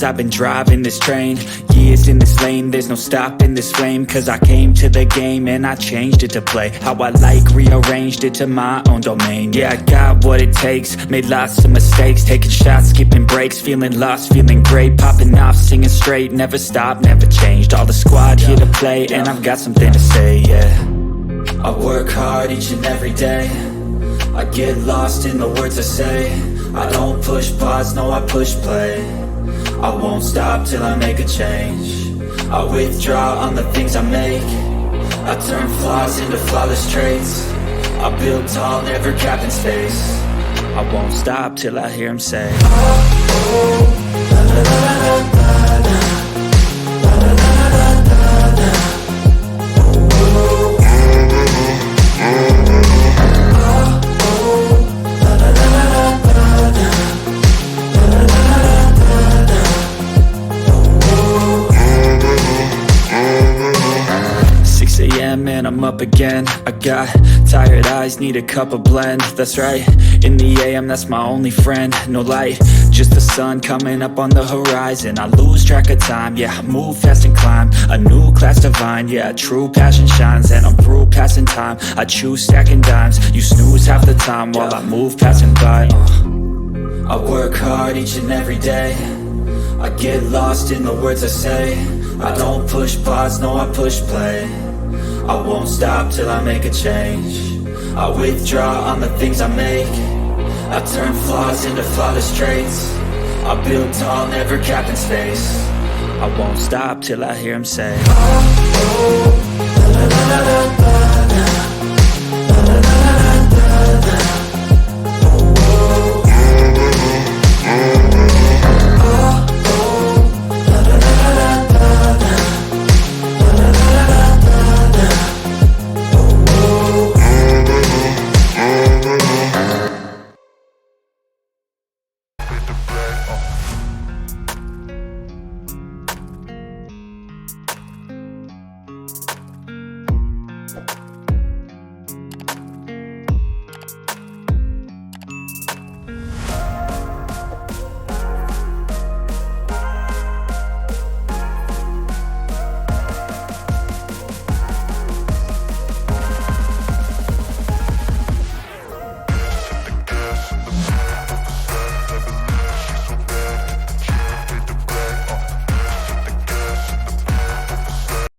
years I've been driving this train, years in this lane, there's no stopping this flame. Cause I came to the game and I changed it to play how I like, rearranged it to my own domain. Yeah, I got what it takes, made lots of mistakes, taking shots, skipping breaks, feeling lost, feeling great, popping off, singing straight, never stopped, never changed. All the squad here to play and I've got something to say, yeah. I work hard each and every day, I get lost in the words I say. I don't push pause, no I push play. I won't stop till I make a change. I withdraw on the things I make. I turn flaws into flawless traits. I build tall, never capped in space. I won't stop till I hear him say, oh, oh, la, la, la, la, la, la. And I'm up again. I got tired eyes, need a cup of blend. That's right, in the AM, that's my only friend. No light, just the sun coming up on the horizon. I lose track of time, yeah, I move fast and climb a new class divine, yeah, true passion shines. And I'm through passing time, I choose stacking dimes. You snooze half the time while I move passing by. I work hard each and every day, I get lost in the words I say. I don't push pause, no I push play. I won't stop till I make a change. I withdraw on the things I make. I turn flaws into flawless traits. I build tall, never capped in space. I won't stop till I hear him say, oh, oh, la, la, la, la, la, la, la, la, la, la, la, la.